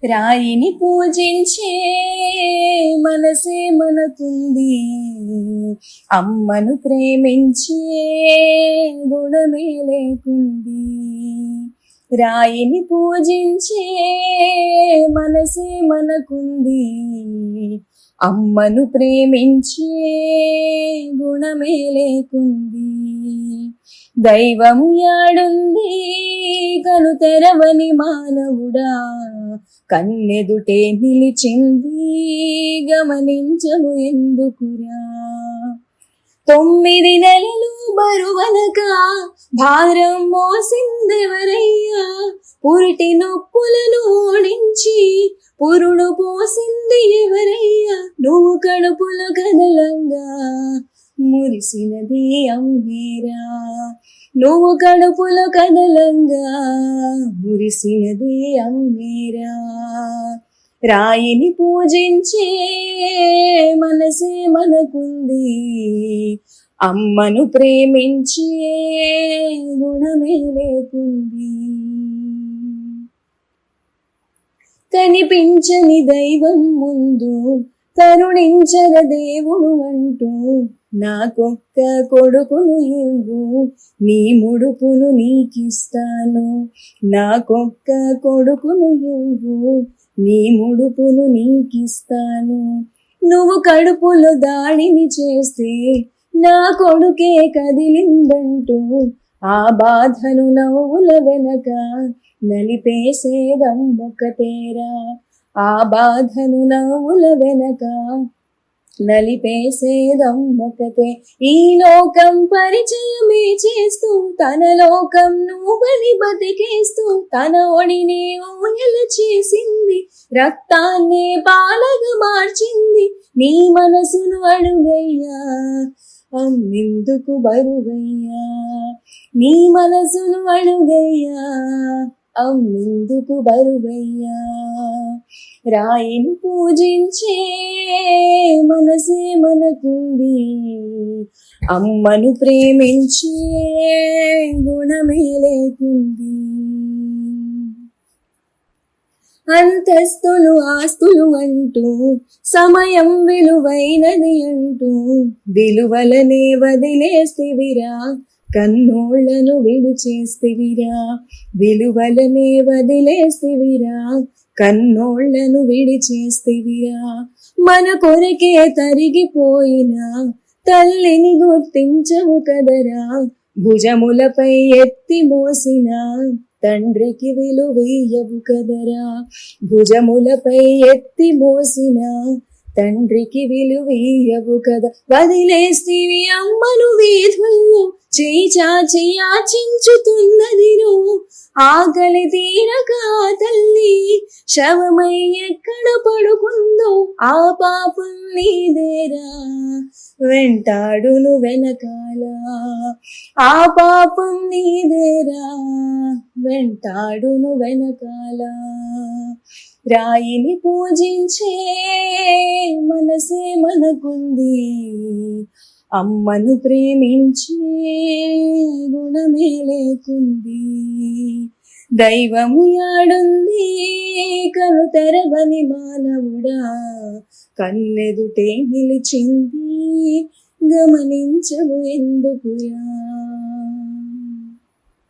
రాయిని పూజించే మనసే మనకుంది, అమ్మను ప్రేమించే గుణమే లేకుంది. రాయిని పూజించే మనసే మనకుంది, అమ్మను ప్రేమించే గుణమే లేకుంది. దైవం యాడుంది కను తెరవని మానవుడా, కన్నెదుటే నిలిచింది గమనించము ఎందుకురా. 9 నెలలు బరువనక భారం మోసిందెవరయ్యా, పురిటి నొప్పులను ఓడించి పురుడు పోసింది ఎవరయ్యా. నువ్వు కడుపులో కదలంగా మురిసినది అమ్మేరా, నువ్వు కడుపులో కదలంగా మురిసినది అమ్మేరా. రాయిని పూజించే మనసే మనకుంది, అమ్మను ప్రేమించే గుణమే లేకుంది. కనిపించని దైవం ముందు కరుణించగ దేవుడు అంటూ, నాకొక్క కొడుకును ఇవ్వు నీ ముడుపును నీకిస్తాను, నాకొక్క కొడుకును ఇవ్వు నీ ముడుపును నీకిస్తాను. నువ్వు కడుపులో దాడిని చేస్తే నా కొడుకే కదిలిందంటూ, ఆ బాధను నవ్వుల వెనక నలిపేసేదమ్మొకతేరా, ఆ బాధను నవ్వుల వెనక నలిపేసేదమ్మొకతే. ఈ లోకం పరిచయమే చేస్తూ తన లోకం నువ్వని బతికేస్తూ, తన ఒడినే ఊయల చేసింది, రక్తాన్నే పాలగా మార్చింది. నీ మనసును అడుగయ్యా అమ్మెందుకు బరువయ్యా, నీ మనసును అడుగయ్యా అమ్మెందుకు బరువయ్యా. రాయిని పూజించే మనసే మనకుంది, అమ్మను ప్రేమించే గుణమే లేకుంది. అంతస్తులు ఆస్తులు అంటూ, సమయం విలువైనది అంటూ, విలువలనే వదిలేస్తివిరా, కన్నోళ్లను విడిచేస్తివిరా, విలువలనే వదిలేస్తివిరా, కన్నోళ్లను విడిచేస్తివిరా. మన కొరకే తరిగిపోయిన తల్లిని గుర్తించవు కదరా, భుజములపై ఎత్తి మోసిన తండ్రికి విలువీయవు కదరా, భుజములపై ఎత్తి మోసిన తండ్రికి విలువీయవు కదా. వదిలేస్తివి అమ్మను వీధుల్లో, చేయి చాచి యాచించుతున్నదిరో, ఆకలి తీరక తల్లి శవమై ఎక్కడ పడుకుందో, ఆ పాపం నీదేరా వెంటాడును వెనకాల, ఆ పాపం నీదేరా వెంటాడును వెనకాల. రాయిని పూజించే మనసే మనకుంది, అమ్మను ప్రేమించే గుణమే లేకుంది. దైవము యాడుంది కను తెరవని మానవుడా, కన్నెదుటే నిలిచింది గమనించవు ఎందుకురా.